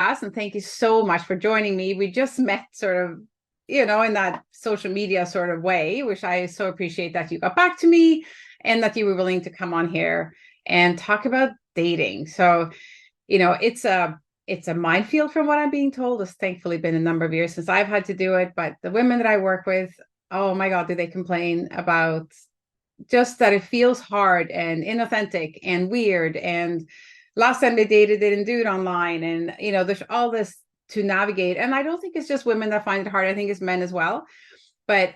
And thank you so much for joining me. We just met sort of, in that social media sort of way, which I so appreciate that you got back to me and that you were willing to come on here and talk about dating. So, it's a minefield from what I'm being told. It's thankfully been a number of years since I've had to do it, but the women that I work with, oh my God, do they complain about just that it feels hard and inauthentic and weird. And last time they dated, they didn't do it online. And, there's all this to navigate. And I don't think it's just women that find it hard. I think it's men as well. But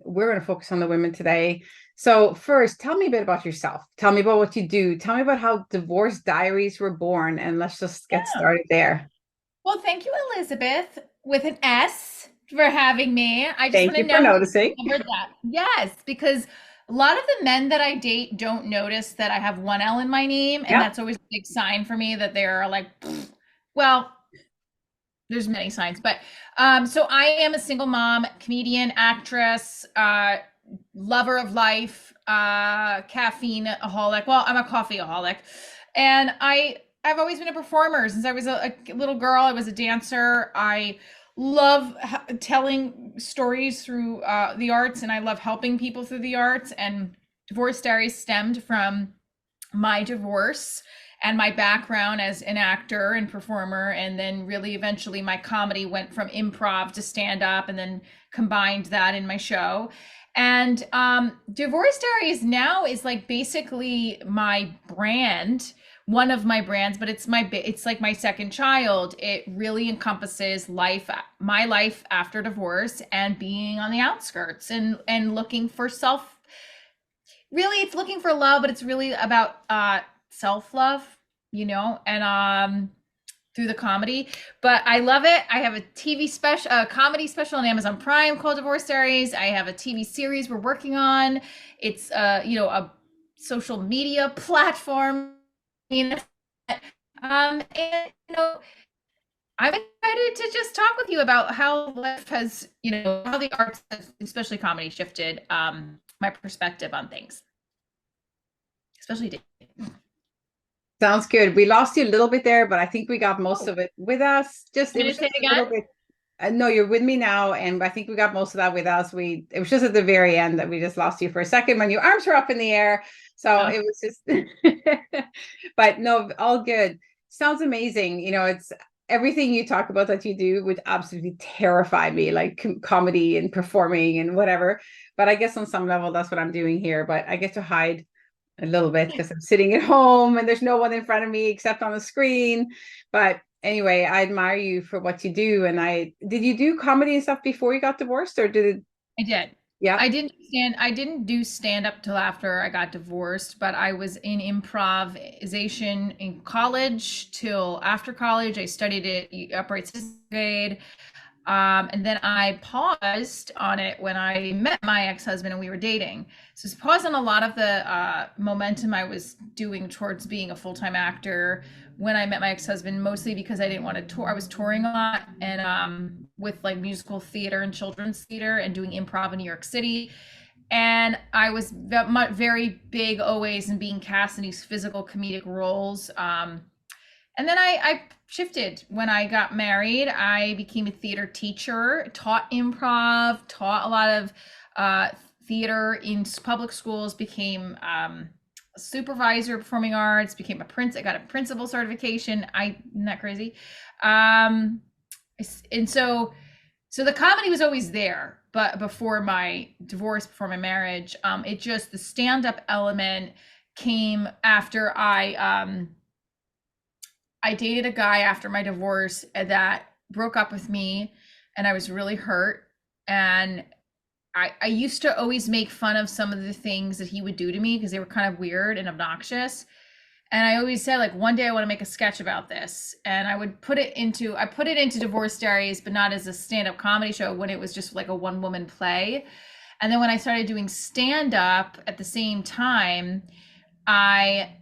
we're going to focus on the women today. So first, tell me a bit about yourself. Tell me about what you do. Tell me about how Divorce Diaries were born. And let's just get Yeah. started there. Well, thank you, Elizabeth, with an S, for having me. I just Thank want to you for know who noticing. discovered that. Yes, because a lot of the men that I date don't notice that I have one L in my name, and Yeah. that's always a big sign for me that they're like, "Pfft." Well, there's many signs, but so I am a single mom, comedian, actress, lover of life, caffeine aholic. Well, I'm a coffee aholic, and I've always been a performer since I was a little girl. I was a dancer. I love telling stories through the arts, and I love helping people through the arts. And Divorce Diaries stemmed from my divorce and my background as an actor and performer, and then really eventually my comedy went from improv to stand up and then combined that in my show. And Divorce Diaries now is like basically my brand, one of my brands, but it's like my second child. It really encompasses my life after divorce and being on the outskirts and looking for self, really it's looking for love, but it's really about self-love, and through the comedy. But I love it. I have a TV special, a comedy special on Amazon Prime called Divorce Diaries. I have a TV series we're working on. It's a social media platform. And I'm excited to just talk with you about how life has, how the arts, especially comedy, shifted my perspective on things, especially dating. Sounds good. We lost you a little bit there, but I think we got most Oh, of it with us. Just I'm it going was to say just it a little again. bit. No, you're with me now, and I think we got most of that with us. It was just at the very end that we just lost you for a second when your arms were up in the air. So Oh, it was just, but no, all good. Sounds amazing. It's everything you talk about that you do would absolutely terrify me, like comedy and performing and whatever. But I guess on some level, that's what I'm doing here. But I get to hide a little bit because I'm sitting at home and there's no one in front of me except on the screen. But anyway, I admire you for what you do. And I did you do comedy and stuff before you got divorced, or did it? I did. Yeah. I didn't do stand up till after I got divorced, but I was in improvisation in college till after college. I studied it upright sixth grade. And then I paused on it when I met my ex-husband and we were dating. So it's paused on a lot of the momentum I was doing towards being a full-time actor when I met my ex-husband, mostly because I didn't want to tour. I was touring a lot and with like musical theater and children's theater and doing improv in New York City. And I was very big always in being cast in these physical comedic roles. And then I shifted when I got married. I became a theater teacher, taught improv, taught a lot of uh, theater in public schools, became a supervisor of performing arts, became a prince. I got a principal certification. Isn't that crazy? Um, and so the comedy was always there, but before my divorce, before my marriage, it just the stand up element came after I dated a guy after my divorce that broke up with me, and I was really hurt. And I used to always make fun of some of the things that he would do to me because they were kind of weird and obnoxious. And I always said, like, one day I want to make a sketch about this. And I put it into Divorce Diaries, but not as a stand-up comedy show when it was just like a one-woman play. And then when I started doing stand-up at the same time, I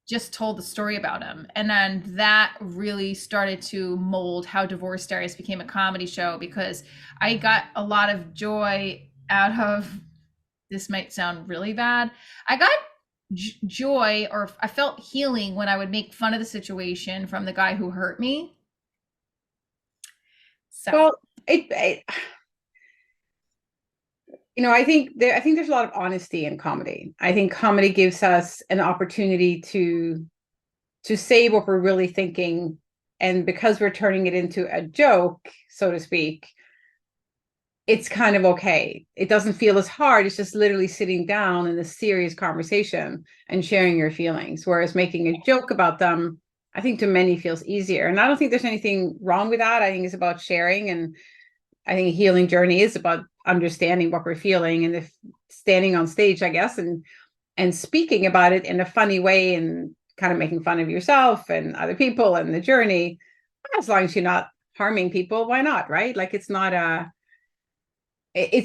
just told the story about him. And then that really started to mold how Divorce Diaries became a comedy show because I got a lot of joy out of this might sound really bad. I got joy or I felt healing when I would make fun of the situation from the guy who hurt me. So Well, it I think there's a lot of honesty in comedy. I think comedy gives us an opportunity to say what we're really thinking, and because we're turning it into a joke, so to speak, it's kind of okay. It doesn't feel as hard. It's just literally sitting down in a serious conversation and sharing your feelings. Whereas making a joke about them, I think to many feels easier. And I don't think there's anything wrong with that. I think it's about sharing. And I think a healing journey is about understanding what we're feeling, and if standing on stage, I guess, and speaking about it in a funny way and kind of making fun of yourself and other people and the journey, as long as you're not harming people, why not? Right? Like it's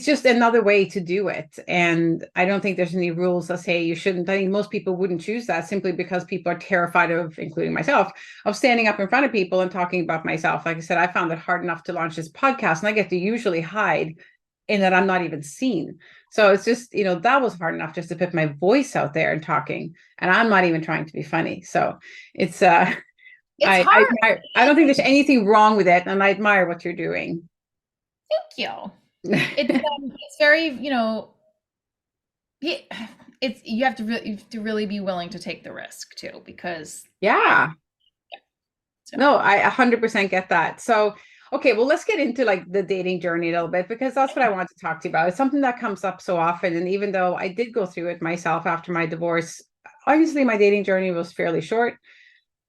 just another way to do it. And I don't think there's any rules that say you shouldn't. I think most people wouldn't choose that simply because people are terrified of, including myself, of standing up in front of people and talking about myself. Like I said, I found it hard enough to launch this podcast, and I get to usually hide in that I'm not even seen. So it's just, that was hard enough just to put my voice out there and talking, and I'm not even trying to be funny. So it's hard. I don't think there's anything wrong with it, and I admire what you're doing. Thank you. It's very, it's you have to really be willing to take the risk too, because yeah. So. No, I 100% get that. So, okay, well, let's get into like the dating journey a little bit, because that's what I want to talk to you about. It's something that comes up so often. And even though I did go through it myself after my divorce, obviously my dating journey was fairly short.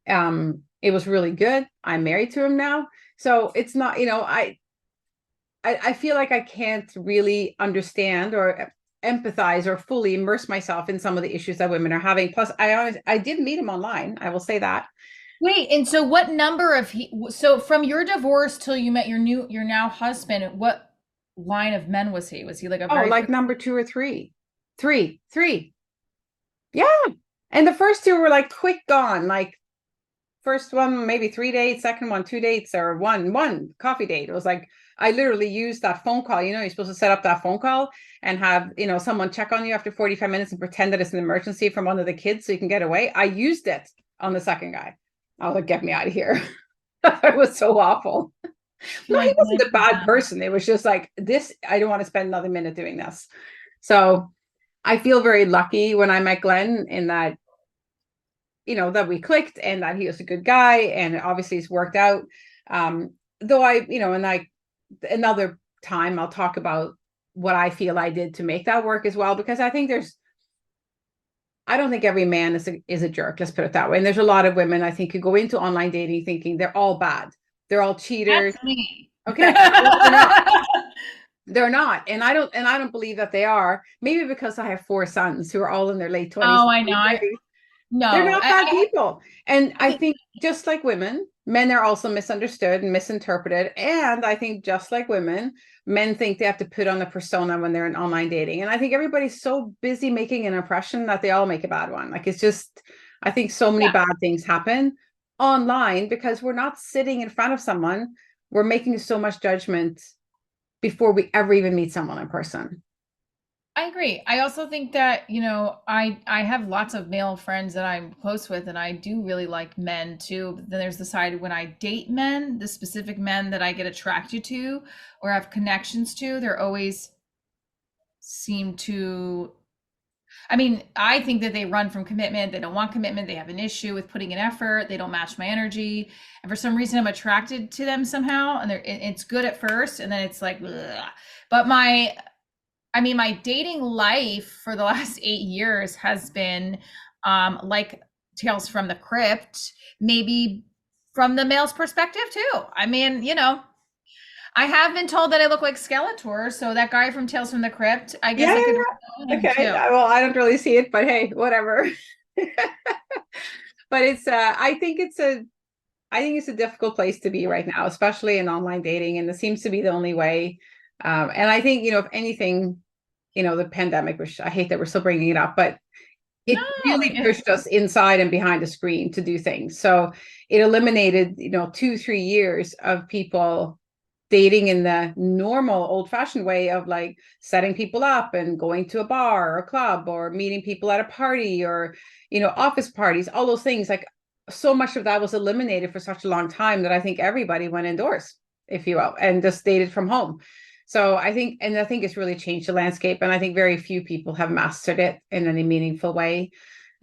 It was really good. I'm married to him now. So it's not, I feel like I can't really understand or empathize or fully immerse myself in some of the issues that women are having. Plus, I did meet him online. I will say that. Wait, and so what number of so from your divorce till you met your now husband, what line of men was he? Was he like a very like number 2 or 3? Three. Yeah. And the first 2 were like quick gone. Like first one, maybe 3 dates, second one, 2 dates, or one coffee date. It was like, I literally used that phone call. You're supposed to set up that phone call and have, someone check on you after 45 minutes and pretend that it's an emergency from one of the kids so you can get away. I used it on the second guy. I was like, get me out of here. It was so awful. No, he wasn't a bad person. It was just like this. I don't want to spend another minute doing this. So I feel very lucky when I met Glenn in that, that we clicked and that he was a good guy, and obviously it's worked out. Though another time I'll talk about what I feel I did to make that work as well, because I think I don't think every man is a jerk. Let's put it that way. And there's a lot of women, I think, who go into online dating thinking they're all bad. They're all cheaters. That's me. Okay. They're not. And I don't believe that they are. Maybe because I have 4 sons who are all in their late 20s. Oh, I know. No, they're not bad people. And I think just like women, men are also misunderstood and misinterpreted. And I think just like women, men think they have to put on a persona when they're in online dating. And I think everybody's so busy making an impression that they all make a bad one. Like, it's just, I think so many bad things happen online because we're not sitting in front of someone. We're making so much judgment before we ever even meet someone in person. I agree. I also think that, I have lots of male friends that I'm close with, and I do really like men too. But then there's the side when I date men, the specific men that I get attracted to or have connections to, they're always seem to, I think that they run from commitment. They don't want commitment. They have an issue with putting in effort. They don't match my energy. And for some reason, I'm attracted to them somehow. And it's good at first. And then it's like, ugh. But my dating life for the last 8 years has been like Tales from the Crypt, maybe from the male's perspective too. I have been told that I look like Skeletor, so that guy from Tales from the Crypt, I guess I could. Okay, well, I don't really see it, but hey, whatever. But it's I think it's a difficult place to be right now, especially in online dating, and it seems to be the only way. And I think, if anything, the pandemic, which I hate that we're still bringing it up, but it really pushed us inside and behind a screen to do things. So it eliminated, 2-3 years of people dating in the normal old-fashioned way of like setting people up and going to a bar or a club or meeting people at a party or, office parties, all those things. Like, so much of that was eliminated for such a long time that I think everybody went indoors. if you will, and just dated from home. So I think it's really changed the landscape, and I think very few people have mastered it in any meaningful way.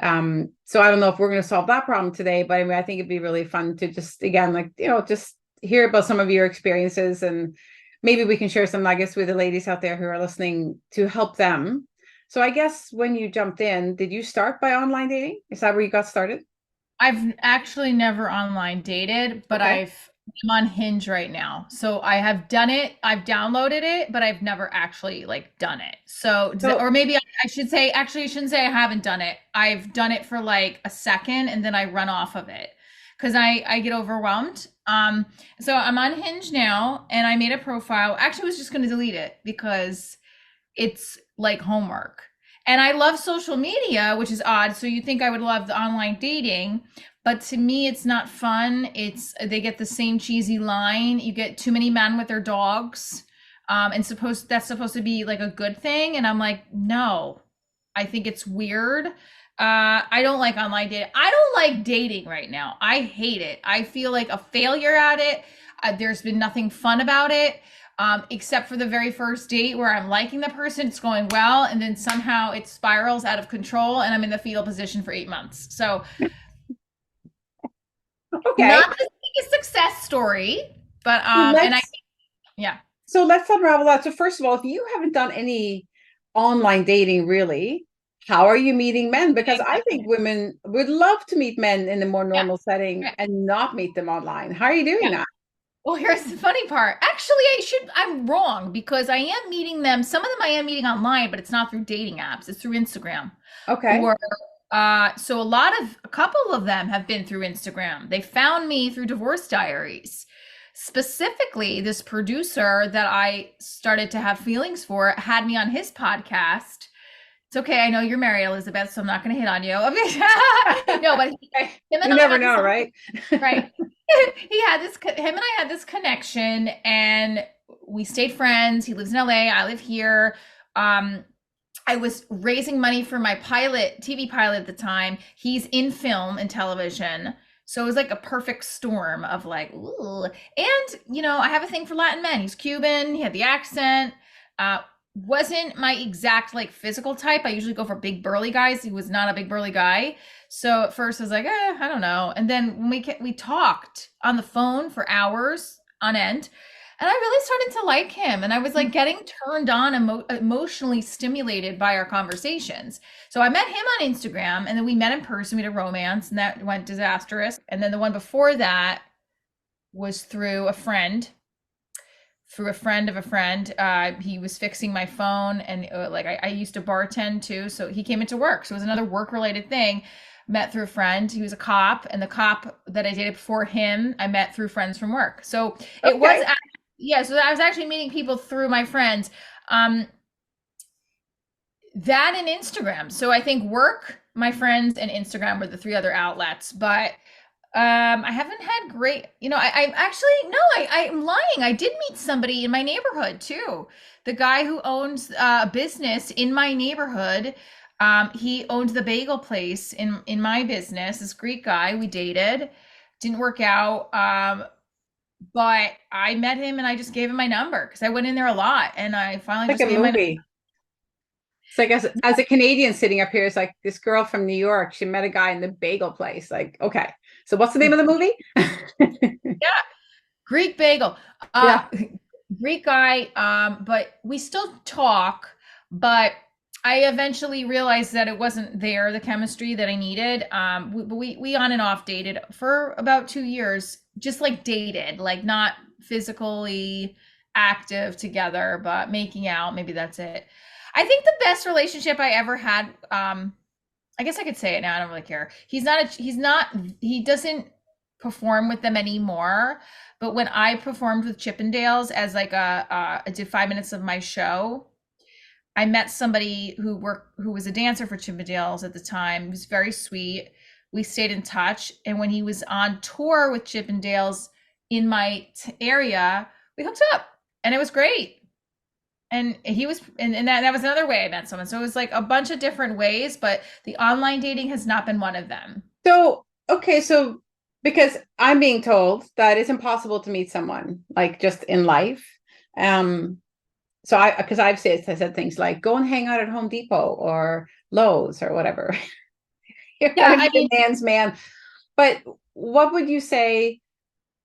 So I don't know if we're going to solve that problem today, but I mean, I think it'd be really fun to just, again, like, just hear about some of your experiences, and maybe we can share some nuggets with the ladies out there who are listening to help them. So I guess when you jumped in, did you start by online dating? Is that where you got started? I've actually never online dated, but Okay. I'm on Hinge right now. So I have done it. I've downloaded it, but I've never actually like done it. So, So or maybe I should say, actually, I shouldn't say I haven't done it. I've done it for like a second and then I run off of it because I get overwhelmed. So I'm on Hinge now and I made a profile. Actually, I was just going to delete it because it's like homework. And I love social media, which is odd. So you think I would love the online dating, but to me it's not fun. It's they get the same cheesy line. You get too many men with their dogs. And that's supposed to be like a good thing. And I'm like, no, I think it's weird. I don't like online dating. I don't like dating right now. I hate it. I feel like a failure at it. There's been nothing fun about it, except for the very first date where I'm liking the person, it's going well, and then somehow it spirals out of control, and I'm in the fetal position for 8 months. So, okay. not the biggest success story, but So and let's yeah. so let's unravel that. So first of all, if you haven't done any online dating really, how are you meeting men? Because I think women would love to meet men in a more Yeah, normal setting yeah, and not meet them online. How are you doing yeah. that? Well, here's the funny part. Actually, I'm wrong because I am meeting them. Some of them I am meeting online, but it's not through dating apps. It's through Instagram. Okay. Or so a couple of them have been through Instagram. They found me through Divorce Diaries. Specifically, this producer that I started to have feelings for had me on his podcast. It's okay. I know you're married, Elizabeth, so I'm not going to hit on you. No, but him and You I never had this, know, right? right. Him and I had this connection and we stayed friends. He lives in LA. I live here. Um, I was raising money for my TV pilot at the time. He's in film and television. So it was like a perfect storm of like, ooh. And, I have a thing for Latin men. He's Cuban. He had the accent. Uh, wasn't my exact like physical type. I usually go for big burly guys. He was not a big burly guy. So at first I was like, I don't know. And then when we talked on the phone for hours on end, and I really started to like him. And I was like getting turned on, emotionally stimulated by our conversations. So I met him on Instagram and then we met in person. We had a romance and that went disastrous. And then the one before that was through a friend of a friend. He was fixing my phone and like I used to bartend too. So he came into work. So it was another work related thing. Met through a friend. He was a cop, and the cop that I dated before him, I met through friends from work. So it was, Okay. yeah. So I was actually meeting people through my friends. Um, that and Instagram. So I think work, my friends, and Instagram were the three other outlets. But I haven't had great, I actually, no, I'm lying. I did meet somebody in my neighborhood too. The guy who owns a business in my neighborhood, he owned the bagel place in my business, this Greek guy. We dated, didn't work out. But I met him and I just gave him my number because I went in there a lot and I finally Like just a gave him my number. movie. It's like as a Canadian sitting up here, it's like this girl from New York. She met a guy in the bagel place. Like, okay, so what's the name of the movie? Yeah, Greek bagel. Uh, Yeah. Greek guy, but we still talk, but I eventually realized that it wasn't there, the chemistry that I needed. We on and off dated for about 2 years, just like dated, like not physically active together, but making out. Maybe that's it. I think the best relationship I ever had, I guess I could say it now. I don't really care. He doesn't perform with them anymore. But when I performed with Chippendales as like I did 5 minutes of my show, I met somebody who was a dancer for Chippendales at the time. He was very sweet. We stayed in touch, and when he was on tour with Chippendales in my area, we hooked up, and it was great. And he was, and that was another way I met someone. So it was like a bunch of different ways, but the online dating has not been one of them. So, okay, so Because I'm being told that it's impossible to meet someone like just in life. So because I said things like go and hang out at Home Depot or Lowe's or whatever. You're Yeah, gonna I be mean, a man's man. But what would you say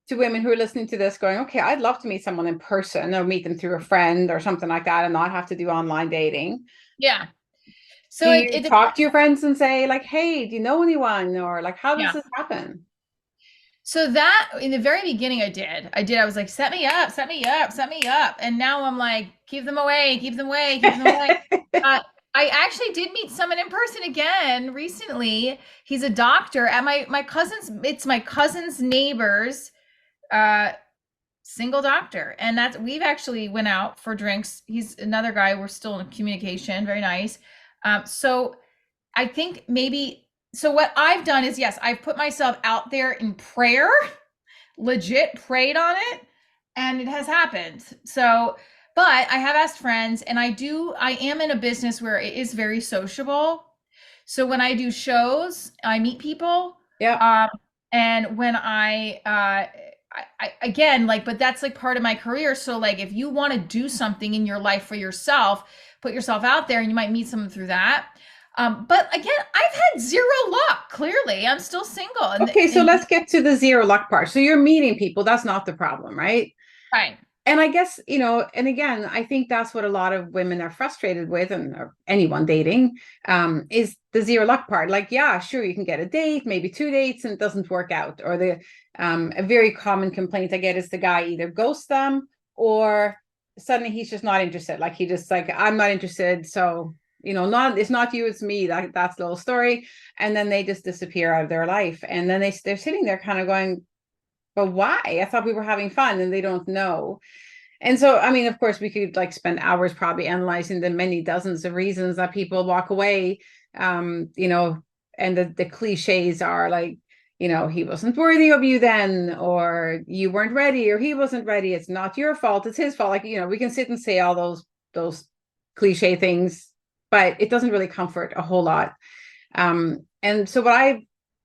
to women who are listening to this going, okay, I'd love to meet someone in person or meet them through a friend or something like that and not have to do online dating? yeah. Do So you it talk depends. to your friends and say like, hey, do you know anyone? Or like, how does Yeah. this happen? So that in the very beginning, I was like, set me up, set me up, set me up. And now I'm like, keep them away, keep them away, keep them away. Uh, I actually did meet someone in person again recently. He's a doctor at my cousin's. It's my cousin's neighbor's uh, single doctor, and that's we've actually went out for drinks. He's another guy. We're still in communication. Very nice. So I think maybe so. What I've done is yes, I've put myself out there in prayer, legit prayed on it, and it has happened. So but I have asked friends, and I am in a business where it is very sociable. So when I do shows, I meet people. Yeah. Um, and when I again, like, but that's like part of my career. So like, if you want to do something in your life for yourself, put yourself out there, and you might meet someone through that. But again, I've had zero luck. Clearly, I'm still single, Okay, so and let's get to the zero luck part. So you're meeting people, that's not the problem, right? right, And I guess, and again, I think that's what a lot of women are frustrated with, and or anyone dating, is the zero luck part. Like, yeah, sure, you can get a date, maybe two dates, and it doesn't work out. Or a very common complaint I get is the guy either ghosts them or suddenly he's just not interested. Like he just like, I'm not interested. So, it's not you, it's me. That's the little story. And then they just disappear out of their life. And then they're sitting there kind of going, but why? I thought we were having fun, and they don't know. And so, I mean, of course, we could like spend hours probably analyzing the many dozens of reasons that people walk away. Um, you know, and the cliches are like, he wasn't worthy of you then, or you weren't ready, or he wasn't ready. It's not your fault, it's his fault. Like, we can sit and say all those cliche things, but it doesn't really comfort a whole lot. And so what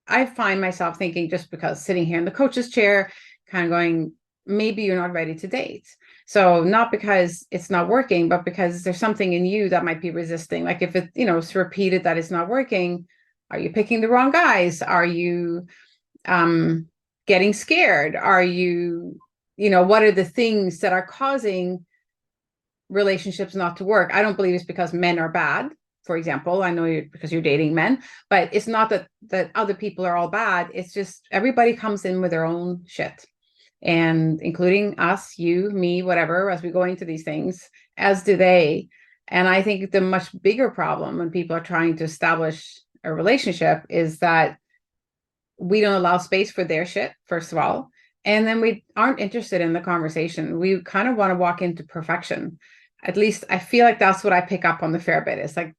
I find myself thinking, just because sitting here in the coach's chair, kind of going, maybe you're not ready to date. So not because it's not working, but because there's something in you that might be resisting. Like if it's repeated that it's not working, are you picking the wrong guys? Are you getting scared? Are you, what are the things that are causing relationships not to work? I don't believe it's because men are bad. For example, I know because you're dating men, but it's not that other people are all bad. It's just everybody comes in with their own shit, and including us, you, me, whatever, as we go into these things, as do they. And I think the much bigger problem when people are trying to establish a relationship is that we don't allow space for their shit, first of all. And then we aren't interested in the conversation. We kind of want to walk into perfection. At least I feel like that's what I pick up on the fair bit. It's like,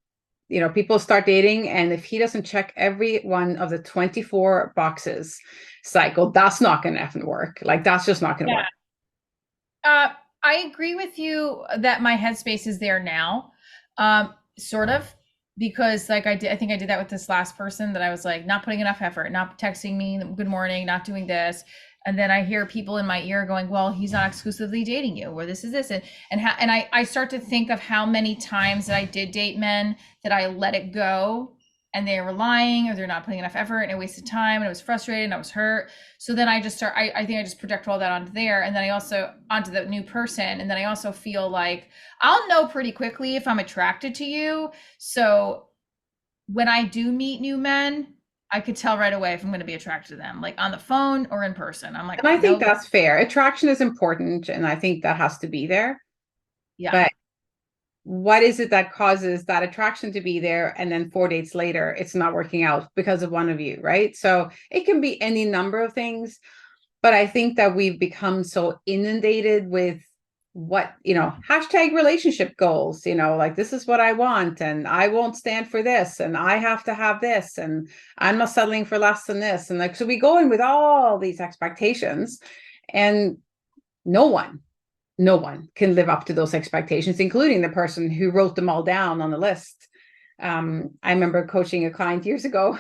people start dating, and if he doesn't check every one of the 24 boxes cycle, that's not going to effing work. Like, that's just not going to yeah. work. I agree with you that my headspace is there now, sort of, because like I think I did that with this last person that I was like not putting enough effort, not texting me good morning, not doing this, and then I hear people in my ear going, "Well, he's not exclusively dating you, or this is this," and I start to think of how many times that I did date men that I let it go, and they were lying or they're not putting enough effort, and I wasted time, and I was frustrated, and I was hurt. So then I just start, I think I just project all that onto there. And then I also onto the new person. And then I also feel like I'll know pretty quickly if I'm attracted to you. So when I do meet new men, I could tell right away if I'm going to be attracted to them, like on the phone or in person. I'm like, And I think no, that's fair. Attraction is important, and I think that has to be there. yeah. But what is it that causes that attraction to be there, and then 4 dates later it's not working out because of one of you, right? So it can be any number of things. But I think that we've become so inundated with hashtag relationship goals, like this is what I want, and I won't stand for this, and I have to have this, and I'm not settling for less than this. And like, so we go in with all these expectations, and no one can live up to those expectations, including the person who wrote them all down on the list. I remember coaching a client years ago,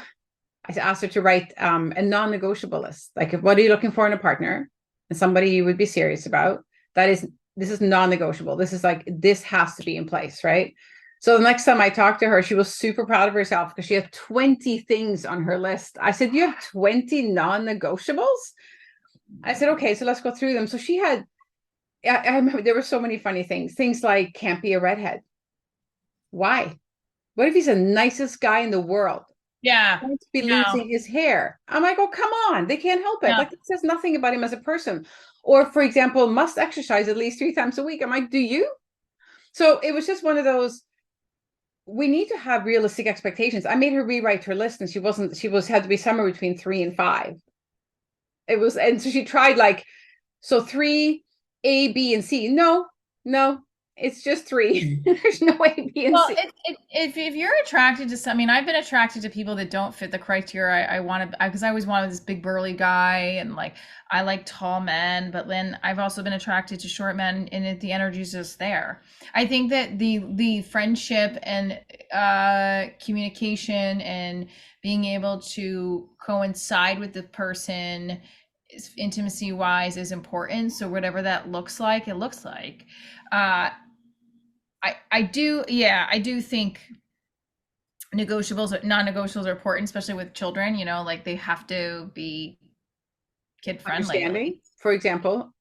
I asked her to write a non-negotiable list. Like, what are you looking for in a partner and somebody you would be serious about? This is non-negotiable. This is like, this has to be in place, right? So the next time I talked to her, she was super proud of herself because she had 20 things on her list. I said, you have 20 non-negotiables? I said, okay, so let's go through them. So she had, I remember there were so many funny things like can't be a redhead. Why? What if he's the nicest guy in the world? Yeah. Going to be No. losing his hair. I'm like, oh, come on. They can't help it. No. Like, it says nothing about him as a person. Or, for example, must exercise at least 3 times a week. I'm like, do you? So it was just one of those, we need to have realistic expectations. I made her rewrite her list and she had to be somewhere between 3 and 5. It was, and so she tried like, so 3, A, B, and C. No, it's just 3. There's no A, B, and Well, C. if you're attracted to some, I mean, I've been attracted to people that don't fit the criteria I wanted, because I always wanted this big burly guy, and like I like tall men, but then I've also been attracted to short men, and the energy's just there. I think that the friendship and communication and being able to coincide with the person intimacy wise is important. So whatever that looks like, it looks like. I do, yeah, I do think non-negotiables are important, especially with children, like they have to be kid friendly. Understanding, for example.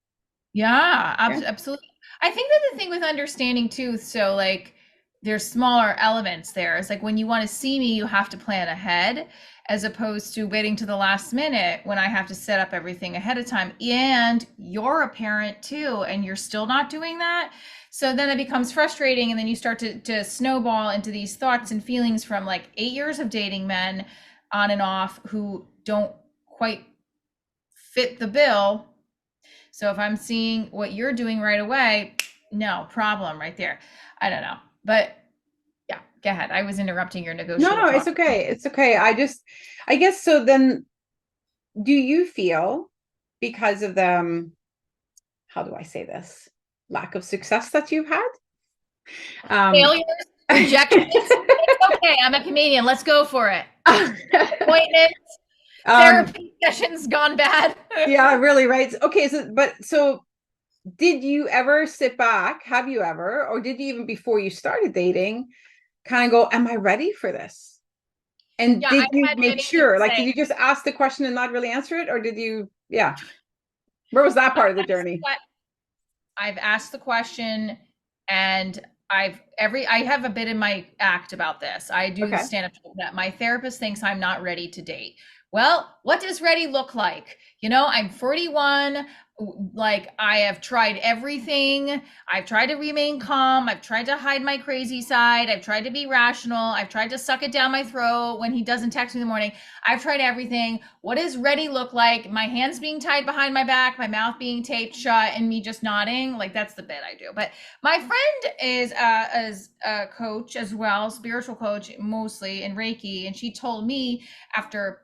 Yeah, Yeah. absolutely. I think that the thing with understanding too, so like there's smaller elements there. It's like when you want to see me, you have to plan ahead, as opposed to waiting to the last minute when I have to set up everything ahead of time. And you're a parent too, and you're still not doing that. So then it becomes frustrating, and then you start to snowball into these thoughts and feelings from like 8 years of dating men on and off who don't quite fit the bill. So if I'm seeing what you're doing right away, no problem right there. I don't know. But yeah, go ahead. I was interrupting your negotiable No, it's talk. okay. It's okay. I guess so then, do you feel because of the, how do I say this? Lack of success that you've had? Failures, rejections. It's okay. I'm a comedian. Let's go for it. Appointments, therapy sessions gone bad. Yeah, really, right. Okay, so did you ever sit back? Have you ever, or did you even before you started dating, kind of go, am I ready for this? And Yeah, did I've you had make many sure? people Like, say, did you just ask the question and not really answer it? Or did you, yeah. Where was that part of the journey? I've asked the question, and I have a bit in my act about this. I do Okay. stand up to that. My therapist thinks I'm not ready to date. Well, what does ready look like? I'm 41. Like, I have tried everything. I've tried to remain calm. I've tried to hide my crazy side. I've tried to be rational. I've tried to suck it down my throat when he doesn't text me in the morning. I've tried everything. What does ready look like? My hands being tied behind my back, my mouth being taped shut, and me just nodding. Like, that's the bit I do. But my friend is a coach as well, spiritual coach mostly in Reiki, and she told me after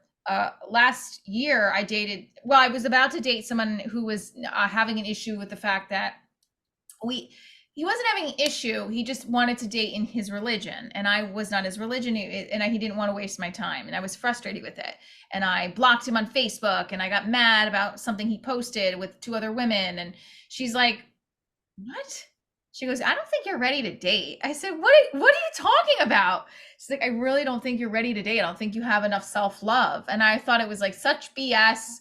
last year I was about to date someone who was having an issue with the fact that he wasn't having an issue. He just wanted to date in his religion, and I was not his religion, and he didn't want to waste my time, and I was frustrated with it. And I blocked him on Facebook, and I got mad about something he posted with 2 other women. And she's like, what? She goes, I don't think you're ready to date. I said, what are you talking about? She's like, I really don't think you're ready to date. I don't think you have enough self-love. And I thought it was like such BS.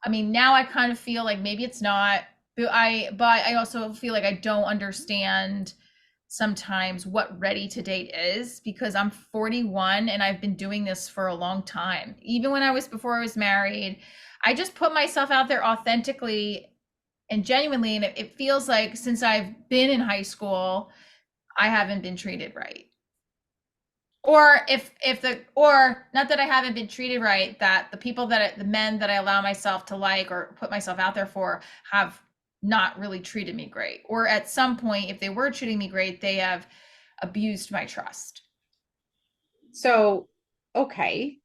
I mean, now I kind of feel like maybe it's not, but I also feel like I don't understand sometimes what ready to date is, because I'm 41 and I've been doing this for a long time. Even before I was married, I just put myself out there authentically and genuinely, and it feels like since I've been in high school, I haven't been treated right. Or or not that I haven't been treated right, that the men that I allow myself to like or put myself out there for have not really treated me great. Or at some point, if they were treating me great, they have abused my trust. So, okay.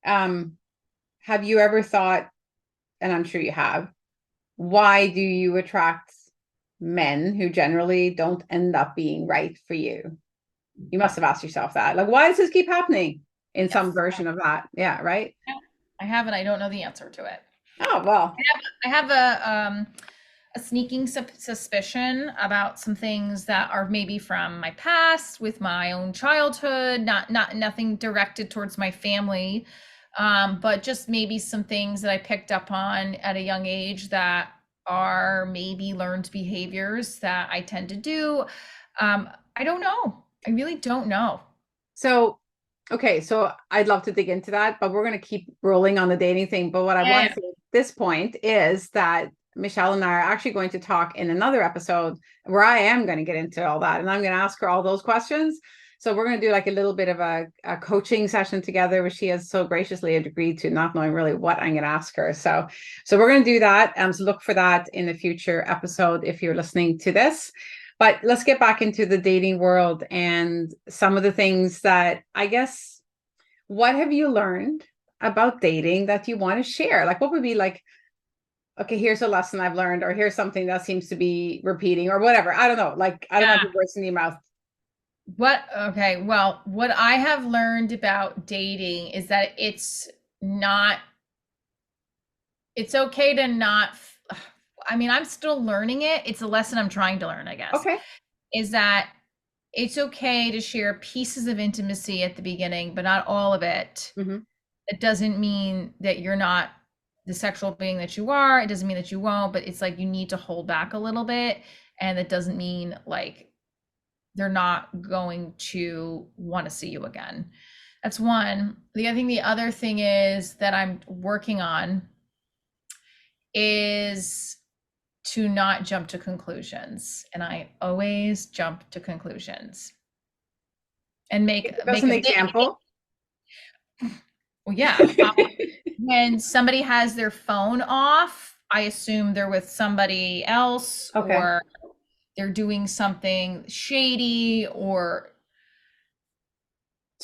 Have you ever thought, and I'm sure you have, why do you attract men who generally don't end up being right for you? You must have asked yourself that. Like, why does this keep happening? in some Yes. version of that. Yeah, right? I have, and I don't know the answer to it. Oh, well. I have a sneaking suspicion about some things that are maybe from my past with my own childhood, not nothing directed towards my family, but just maybe some things that I picked up on at a young age that are maybe learned behaviors that I tend to do. I don't know. I really don't know. So, okay, so I'd love to dig into that, but we're going to keep rolling on the dating thing. But what I want Yeah. to say at this point is that Michelle and I are actually going to talk in another episode where I am going to get into all that and I'm going to ask her all those questions. So we're going to do like a little bit of a coaching session together, which she has so graciously agreed to, not knowing really what I'm going to ask her. So we're going to do that. So look for that in a future episode if you're listening to this. But let's get back into the dating world and some of the things that I guess, what have you learned about dating that you want to share? Like, what would be like, okay, here's a lesson I've learned, or here's something that seems to be repeating, or whatever. I don't know. Like, I don't want to put words in your mouth. Okay, well, what I have learned about dating is that it's okay to not, I mean, I'm still learning it. It's a lesson I'm trying to learn, I guess. Okay. Is that it's okay to share pieces of intimacy at the beginning, but not all of it. Mm-hmm. It doesn't mean that you're not the sexual being that you are. It doesn't mean that you won't, but it's like you need to hold back a little bit. And that doesn't mean like they're not going to want to see you again. That's one. The other thing is that I'm working on is to not jump to conclusions. And I always jump to conclusions and make an example. Well, yeah. When somebody has their phone off, I assume they're with somebody else, Okay. or they're doing something shady, or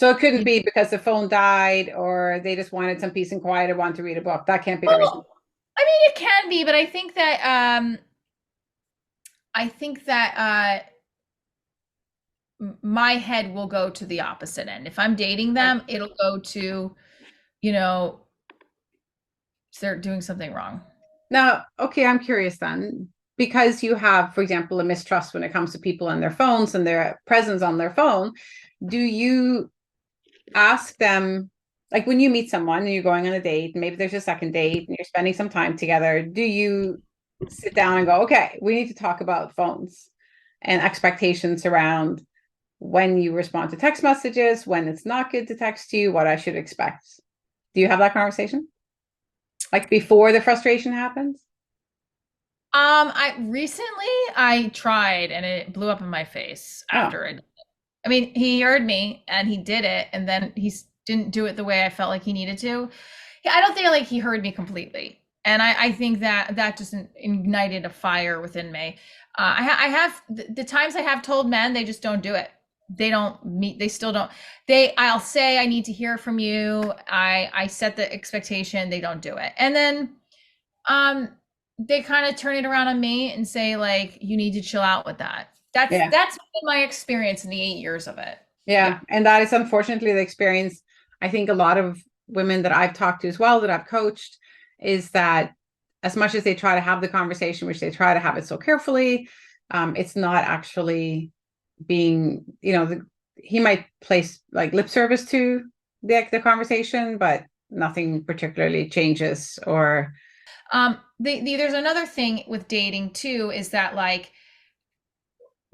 So it couldn't be because the phone died or they just wanted some peace and quiet and want to read a book. That can't be the reason. I mean, it can be, but I think that my head will go to the opposite end. If I'm dating them, it'll go to, they're doing something wrong. Now, okay, I'm curious then, because you have, for example, a mistrust when it comes to people and their phones and their presence on their phone. Do you ask them, like when you meet someone and you're going on a date, and maybe there's a second date and you're spending some time together, do you sit down and go, okay, we need to talk about phones and expectations around when you respond to text messages, when it's not good to text you, what I should expect? Do you have that conversation? Like before the frustration happens? I tried and it blew up in my face after it. I mean, he heard me and he did it, and then he didn't do it the way I felt like he needed to. I don't think like he heard me completely. And I think that just ignited a fire within me. I have the times I have told men, they just don't do it. They don't meet, they still don't. I'll say, I need to hear from you. I set the expectation, they don't do it. And then they kind of turn it around on me and say, like, you need to chill out with that. That's been my experience in the 8 years of it. Yeah. And that is unfortunately the experience. I think a lot of women that I've talked to as well, that I've coached, is that as much as they try to have the conversation, which they try to have it so carefully, it's not actually being, he might place like lip service to the conversation, but nothing particularly changes. Or there's another thing with dating too, is that like,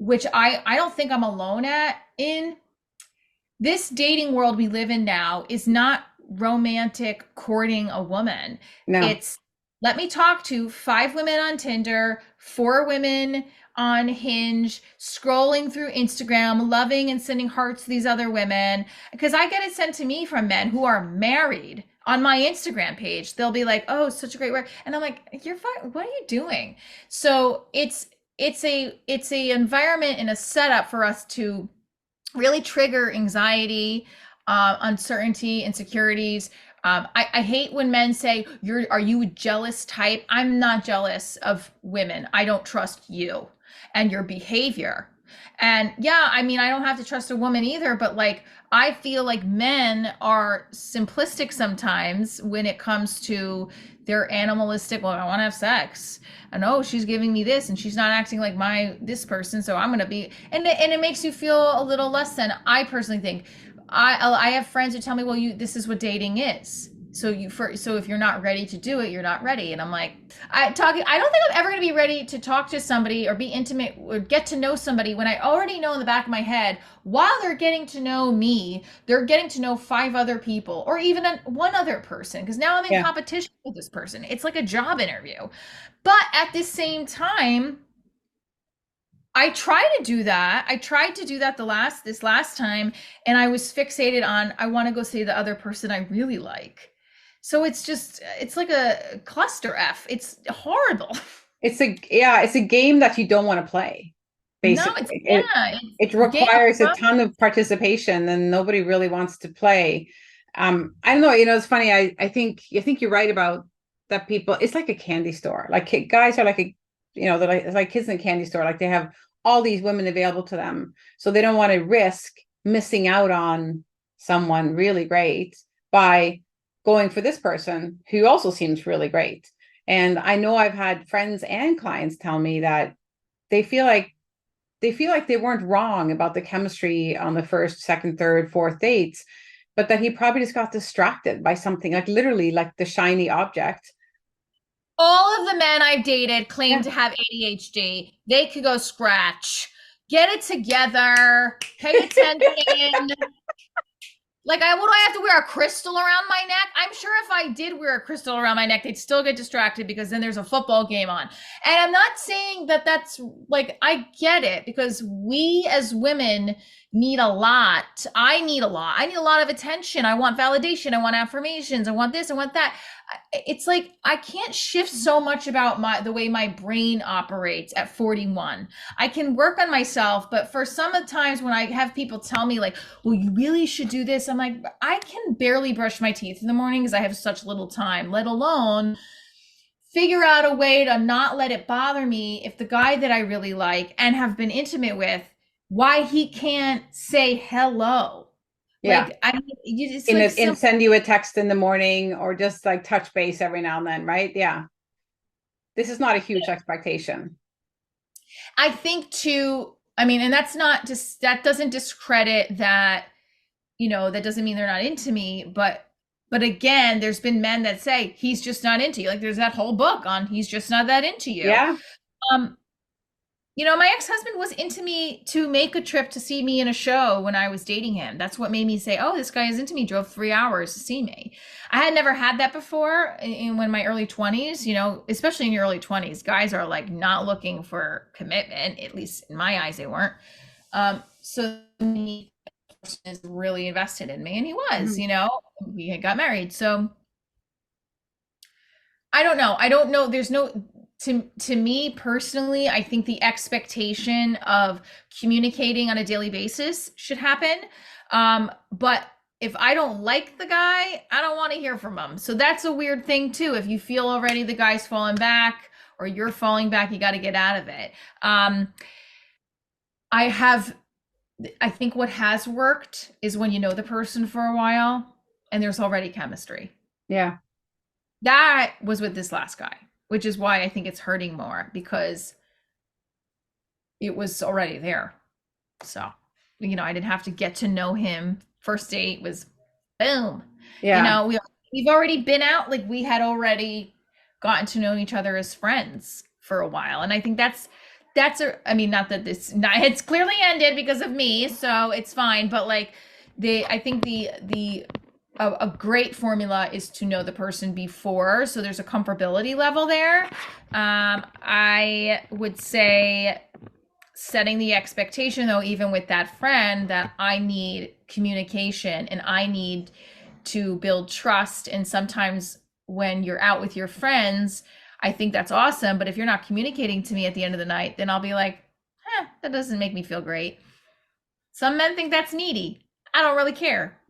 which I don't think I'm alone in this dating world we live in now, is not romantic courting a woman. No. It's, let me talk to 5 women on Tinder, 4 women on Hinge, scrolling through Instagram, loving and sending hearts to these other women. Because I get it sent to me from men who are married on my Instagram page. They'll be like, oh, such a great work. And I'm like, you're fine. What are you doing? So it's a environment and a setup for us to really trigger anxiety, uncertainty, insecurities. I hate when men say, are you a jealous type? I'm not jealous of women. I don't trust you and your behavior. And yeah, I mean, I don't have to trust a woman either, but like, I feel like men are simplistic sometimes when it comes to their animalistic, well, I want to have sex. And oh, she's giving me this and she's not acting like this person, so I'm going to be, and it makes you feel a little less than. I personally think I have friends who tell me, well, this is what dating is. So if you're not ready to do it, you're not ready. And I'm like, I don't think I'm ever going to be ready to talk to somebody or be intimate or get to know somebody when I already know in the back of my head, while they're getting to know me, they're getting to know 5 other people or even one other person, because now I'm in Yeah. competition with this person. It's like a job interview. But at the same time, I try to do that. I tried to do that this last time, and I was fixated on I want to go see the other person I really like. So it's like a cluster F. It's horrible. It's a game that you don't want to play. No, Basically, it it's game requires a over. ton of participation, and nobody really wants to play. I don't know. It's funny. I think you're right about that. People, it's like a candy store. Like guys are like they're like it's like kids in a candy store. Like they have all these women available to them, so they don't want to risk missing out on someone really great by going for this person who also seems really great. And I know I've had friends and clients tell me that they feel like they weren't wrong about the chemistry on the first, second, third, fourth dates, but that he probably just got distracted by something, like literally like the shiny object. All of the men I've dated claim Yeah. to have ADHD. They could go scratch. Get it together. Pay attention. Like, what do I have to wear a crystal around my neck? I'm sure if I did wear a crystal around my neck, they'd still get distracted because then there's a football game on. And I'm not saying that that's like, I get it, because we as women need a lot. I need a lot. I need a lot of attention. I want validation. I want affirmations. I want this. I want that. It's like I can't shift so much about the way my brain operates at 41. I can work on myself, but for some of the times when I have people tell me like, well, you really should do this, I'm like, I can barely brush my teeth in the morning because I have such little time, let alone figure out a way to not let it bother me if the guy that I really like and have been intimate with, why he can't say hello. Yeah. Like, I mean, it's like And send you a text in the morning or just like touch base every now and then, right? Yeah. This is not a huge expectation. I think too, I mean, and that's not just, that doesn't discredit that, that doesn't mean they're not into me, but again, there's been men that say he's just not into you. Like there's that whole book on he's just not that into you. Yeah. Um, my ex-husband was into me to make a trip to see me in a show when I was dating him. That's what made me say, oh, this guy is into me, drove 3 hours to see me. I had never had that before in my early 20s, especially in your early 20s. Guys are like not looking for commitment, at least in my eyes, they weren't. So he is really invested in me, and he was, we had got married. So I don't know. There's no, to me personally, I think the expectation of communicating on a daily basis should happen. But if I don't like the guy, I don't want to hear from him. So that's a weird thing too. If you feel already the guy's falling back or you're falling back, you got to get out of it. I think what has worked is when you know the person for a while and there's already chemistry. Yeah. That was with this last guy, which is why I think it's hurting more, because it was already there. So, I didn't have to get to know him. First date was boom. Yeah. We've already been out, like we had already gotten to know each other as friends for a while. And I think not that it's clearly ended because of me, so it's fine. But like I think a great formula is to know the person before, so there's a comfortability level there. I would say setting the expectation, though, even with that friend, that I need communication and I need to build trust. And sometimes when you're out with your friends, I think that's awesome. But if you're not communicating to me at the end of the night, then I'll be like, that doesn't make me feel great. Some men think that's needy. I don't really care.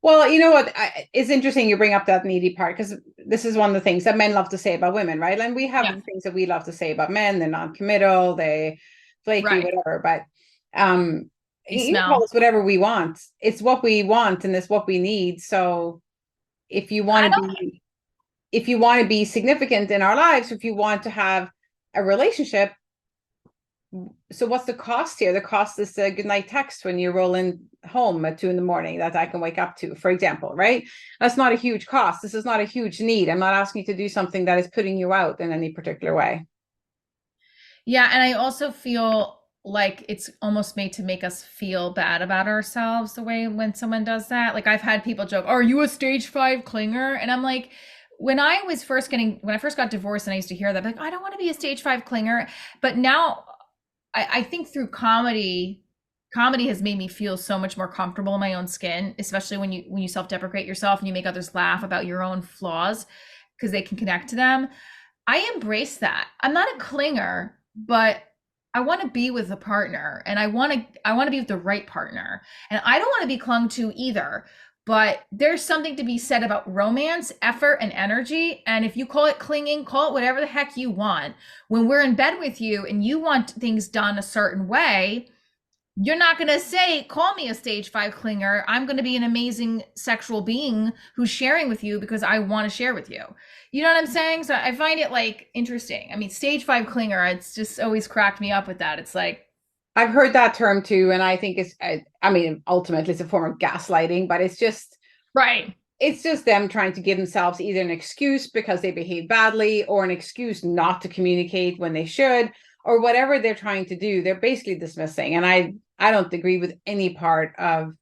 Well, you know what? It's interesting you bring up that needy part, because this is one of the things that men love to say about women, right? And we have the things that we love to say about men. They're non-committal. They flaky, Right. whatever. But um, You you can call smell. us whatever we want. It's what we want and it's what we need. So if you want I to be, if you want to be significant in our lives, if you want to have a relationship, so what's the cost here? The cost is a goodnight text when you roll in home at 2 in the morning that I can wake up to, for example, right? That's not a huge cost. This is not a huge need. I'm not asking you to do something that is putting you out in any particular way. Yeah, and I also feel like it's almost made to make us feel bad about ourselves the way when someone does that. Like I've had people joke, "Are you a stage 5 clinger?" And I'm like, when I first got divorced and I used to hear that, like, I don't want to be a stage 5 clinger. But now I think through comedy has made me feel so much more comfortable in my own skin, especially when you self-deprecate yourself and you make others laugh about your own flaws because they can connect to them. I embrace that. I'm not a clinger, but I want to be with a partner and I want to be with the right partner. And I don't want to be clung to either. But there's something to be said about romance, effort, and energy. And if you call it clinging, call it whatever the heck you want. When we're in bed with you and you want things done a certain way, you're not going to say, call me a stage 5 clinger. I'm going to be an amazing sexual being who's sharing with you because I want to share with you. You know what I'm saying? So I find it like interesting. I mean, stage 5 clinger, it's just always cracked me up with that. It's like, I've heard that term too, and I think I mean, ultimately it's a form of gaslighting, but right. it's just them trying to give themselves either an excuse because they behave badly or an excuse not to communicate when they should, or whatever they're trying to do. They're basically dismissing. And I don't agree with any part of,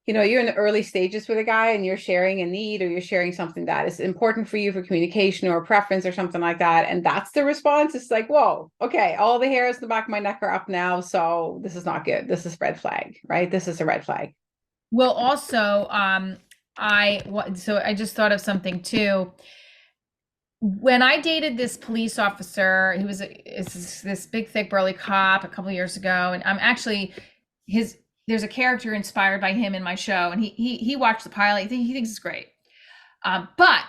you're in the early stages with a guy and you're sharing a need or you're sharing something that is important for you for communication or a preference or something like that. And that's the response. It's like, whoa, okay, all the hairs in the back of my neck are up now. So this is not good. This is red flag, right? This is a red flag. Well, also, so I just thought of something too. When I dated this police officer, he was this big, thick, burly cop a couple years ago, and I'm actually his. There's a character inspired by him in my show, and he watched the pilot. He thinks it's great. But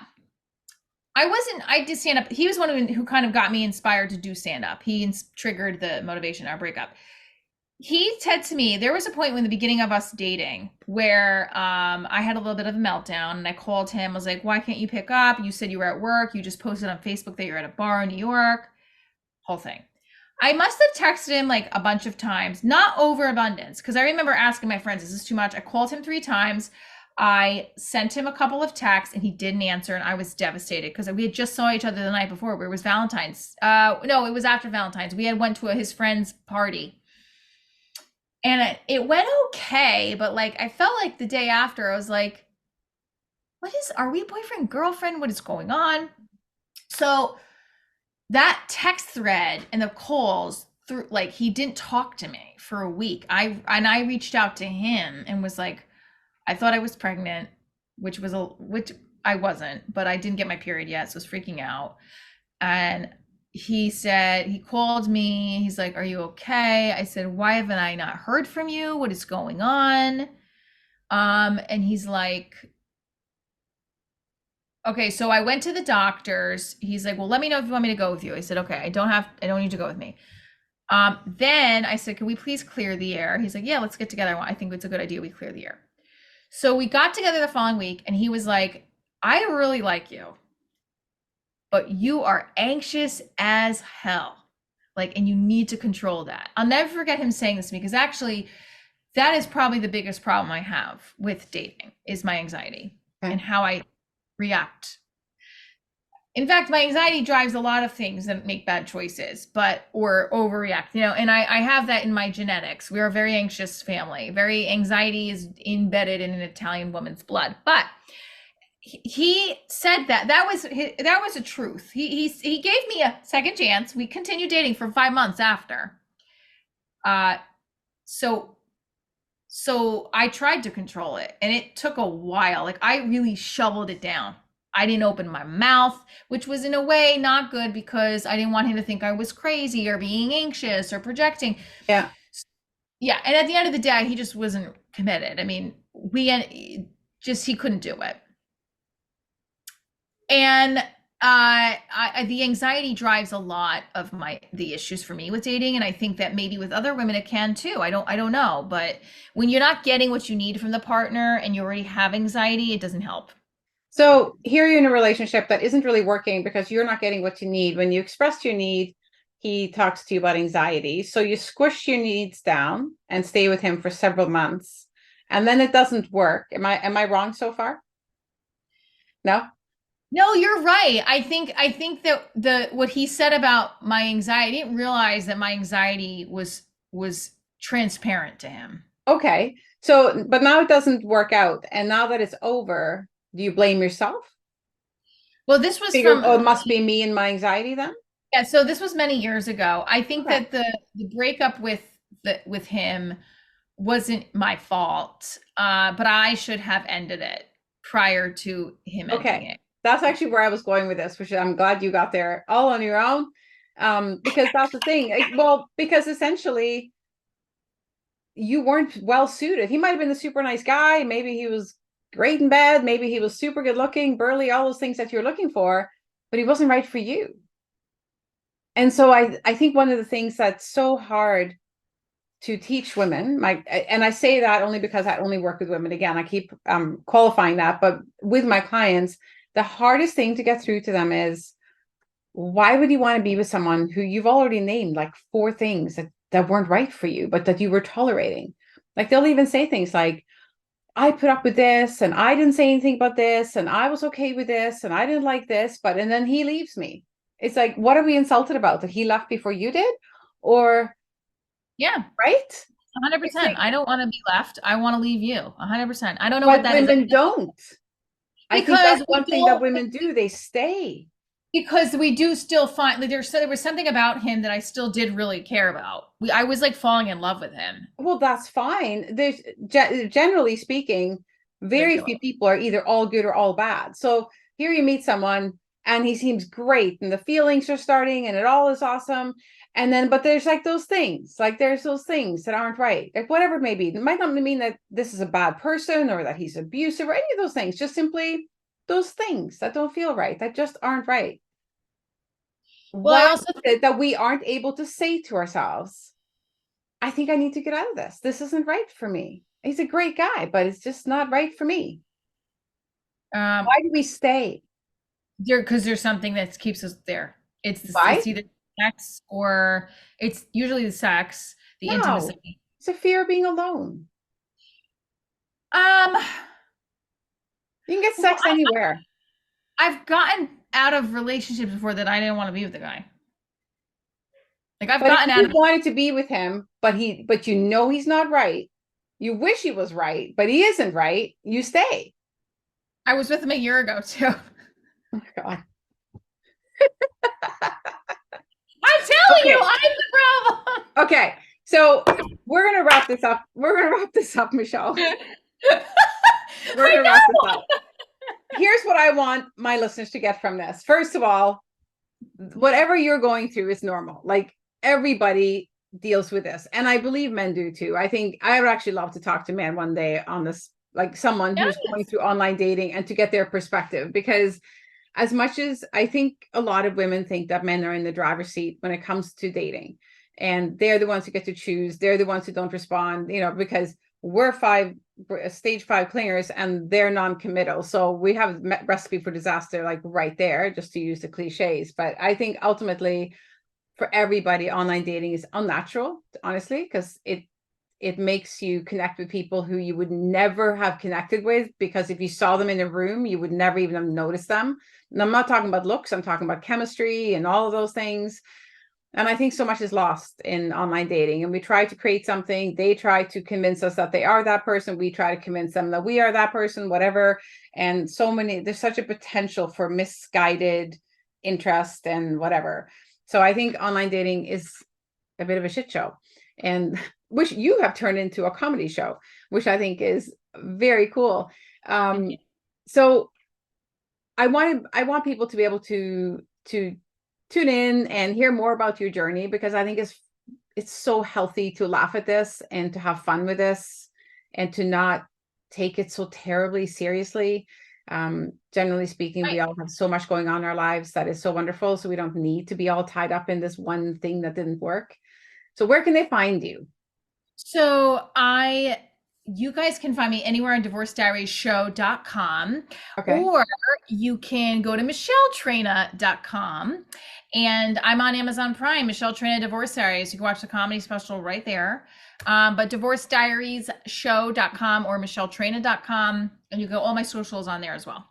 I did stand up. He was one who kind of got me inspired to do stand up. He triggered the motivation in our breakup. He said to me, there was a point in the beginning of us dating where I had a little bit of a meltdown and I called him. I was like, why can't you pick up? You said you were at work. You just posted on Facebook that you're at a bar in New York. Whole thing. I must have texted him like a bunch of times, not overabundance, because I remember asking my friends, is this too much? I called him 3 times. I sent him a couple of texts and he didn't answer, and I was devastated because we had just saw each other the night before where it was Valentine's. No, it was after Valentine's. We had went to his friend's party. And it went okay, but like I felt like the day after I was like, are we boyfriend, girlfriend? What is going on? So that text thread and the calls through, like, he didn't talk to me for a week. I reached out to him and was like, I thought I was pregnant, which I wasn't, but I didn't get my period yet, so I was freaking out. And he called me. He's like, are you okay? I said, why haven't I not heard from you? What is going on? And he's like, okay, so I went to the doctors. He's like, well, let me know if you want me to go with you. I said, okay, I don't need to go with me. Then I said, can we please clear the air? He's like, yeah, let's get together. I think it's a good idea we clear the air. So we got together the following week and he was like, I really like you, but you are anxious as hell. Like, and you need to control that. I'll never forget him saying this to me because actually that is probably the biggest problem I have with dating is my anxiety and how I react. In fact, my anxiety drives a lot of things that make bad choices, or overreact, and I have that in my genetics. We're a very anxious family. Very anxiety is embedded in an Italian woman's blood. But he said that was a truth. He gave me a second chance. We continued dating for 5 months after. So I tried to control it and it took a while. Like I really shoveled it down. I didn't open my mouth, which was in a way not good because I didn't want him to think I was crazy or being anxious or projecting. Yeah. Yeah. And at the end of the day, he just wasn't committed. I mean, he couldn't do it. And The anxiety drives a lot of the issues for me with dating, and I think that maybe with other women it can too. I don't know, but when you're not getting what you need from the partner and you already have anxiety, it doesn't help. So here you're in a relationship that isn't really working because you're not getting what you need. When you express your need, he talks to you about anxiety. So you squish your needs down and stay with him for several months. And then it doesn't work. Am I wrong so far? No? No, you're right. I think that the what he said about my anxiety, I didn't realize that my anxiety was transparent to him. Okay. So, but now it doesn't work out. And now that it's over, do you blame yourself? Well, this was Figure, from oh, it must be me and my anxiety then? yeah, so this was many years ago. I think Okay. that the breakup with him wasn't my fault, but I should have ended it prior to him ending Okay. it. That's actually where I was going with this, which I'm glad you got there all on your own. Because that's the thing. Well, because essentially you weren't well suited. He might have been a super nice guy. Maybe he was great in bed. Maybe he was super good looking, burly, all those things that you're looking for, but he wasn't right for you. And so I think one of the things that's so hard to teach women, and I say that only because I only work with women. Again, I keep qualifying that, but with my clients, the hardest thing to get through to them is, why would you want to be with someone who you've already named like four things that weren't right for you, but that you were tolerating? Like they'll even say things like, I put up with this and I didn't say anything about this and I was okay with this and I didn't like this, but and then he leaves me. It's like, what are we insulted about? That he left before you did? Or Yeah, right? It's 100%. like, I don't want to be left. I want to leave you. 100%. I don't know what but that is women don't. I think because that's we one thing that don't women do. They stay. because we do still find like there was something about him that I still did really care about. I was like falling in love with him. Well, that's fine. There's generally speaking, very Ridiculous. few people are either all good or all bad. So here you meet someone and he seems great and the feelings are starting and it all is awesome. And then, but there's like there's those things that aren't right. Like whatever it may be. It might not mean that this is a bad person or that he's abusive or any of those things. Just simply those things that don't feel right, that just aren't right. Well, I Why also is it that we aren't able to say to ourselves, I think I need to get out of this. This isn't right for me. He's a great guy, but it's just not right for me. um Why do we stay? there because there's something that keeps us there. Why? It's either sex or it's usually the sex, the No, intimacy. it's a fear of being alone. Um You can get well, sex anywhere. I've gotten out of relationships before that I didn't want to be with the guy. Like I've But if gotten out you of wanted to be with him, but you know he's not right, you wish he was right, but he isn't right, you stay. I was with him a year ago too. Oh my God. I'm telling you, Okay. I'm the problem. Okay. So we're gonna wrap this up. We're gonna wrap this up, Michelle. We're I gonna wrap this know. up. Here's what I want my listeners to get from this. First of all, whatever you're going through is normal. Like everybody deals with this. And I believe men do too. I think I would actually love to talk to men one day on this, like someone Yeah. who's going through online dating and to get their perspective. Because as much as I think a lot of women think that men are in the driver's seat when it comes to dating, and they're the ones who get to choose, they're the ones who don't respond, because we're stage 5 clingers and they're non-committal, so we have recipe for disaster like right there, just to use the cliches. But I think ultimately for everybody, online dating is unnatural, honestly, because it makes you connect with people who you would never have connected with, because if you saw them in a room you would never even have noticed them. And I'm not talking about looks, I'm talking about chemistry and all of those things. And I think so much is lost in online dating. And we try to create something. They try to convince us that they are that person. We try to convince them that we are that person, whatever. And there's such a potential for misguided interest and whatever. So I think online dating is a bit of a shit show, and which you have turned into a comedy show, which I think is very cool. So I want people to be able to tune in and hear more about your journey, because I think it's so healthy to laugh at this and to have fun with this and to not take it so terribly seriously. Generally speaking, we Right. all have so much going on in our lives that is so wonderful. So we don't need to be all tied up in this one thing that didn't work. So where can they find you? So you guys can find me anywhere on divorcediariesshow.com, Okay. or you can go to michelletrina.com, and I'm on Amazon Prime, Michelle Trina Divorce Diaries. You can watch the comedy special right there. But divorcediariesshow.com or michelletrina.com, and you go all my socials on there as well.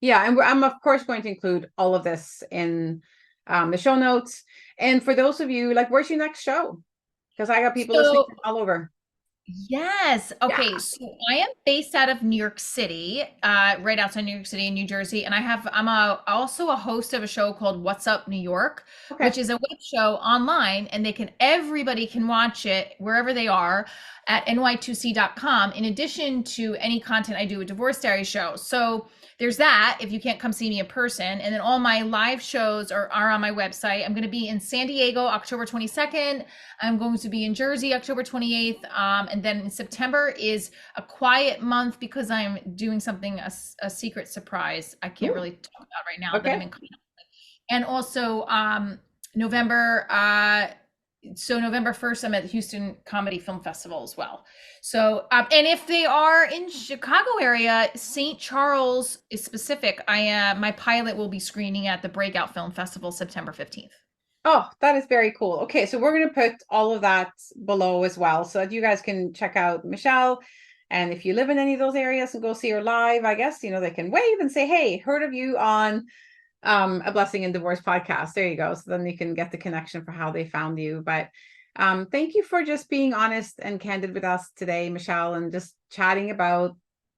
Yeah, and I'm of course going to include all of this in the show notes. And for those of you, like, where's your next show? Because I got people listening So from all over. yes. Yeah. Okay. So I am based out of New York City, right outside New York City in New Jersey, and also a host of a show called What's Up New York, Okay. which is a web show online, and everybody can watch it wherever they are at ny2c.com. In addition to any content I do with Divorce Diary show, so there's that if you can't come see me in person, and then all my live shows are on my website. I'm going to be in San Diego October 22nd. I'm going to be in Jersey October 28th. And then in September is a quiet month because I'm doing something, a secret surprise I can't Ooh, really talk about right now that I'm okay. in. And also November, so November 1st, I'm at the Houston Comedy Film Festival as well. So, and if they are in Chicago area, St. Charles is specific. My pilot will be screening at the Breakout Film Festival September 15th. Oh, that is very cool. Okay, so we're going to put all of that below as well so that you guys can check out Michelle. And if you live in any of those areas and go see her live, I guess, they can wave and say, hey, heard of you on A Blessing in Divorce podcast. There you go. So then you can get the connection for how they found you. But thank you for just being honest and candid with us today, Michelle, and just chatting about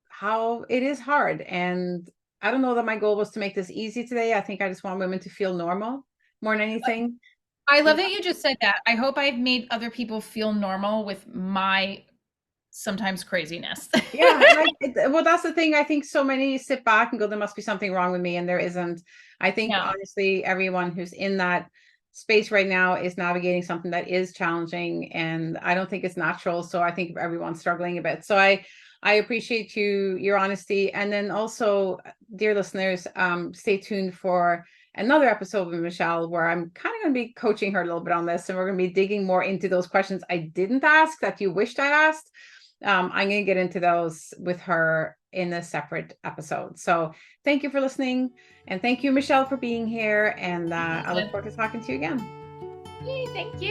how it is hard. And I don't know that my goal was to make this easy today. I think I just want women to feel normal more than anything. I You love that you just said that. I hope I've made other people feel normal with my sometimes craziness. Yeah, well, that's the thing. I think so many sit back and go, there must be something wrong with me, and there isn't. I think Yeah. honestly, everyone who's in that space right now is navigating something that is challenging, and I don't think it's natural. So I think everyone's struggling a bit. So I appreciate your honesty, and then also, dear listeners, stay tuned for another episode with Michelle where I'm kind of going to be coaching her a little bit on this, and we're going to be digging more into those questions I didn't ask that you wished I asked. I'm going to get into those with her in a separate episode. So thank you for listening. And thank you, Michelle, for being here. And I look forward to talking to you again. Yay, thank you.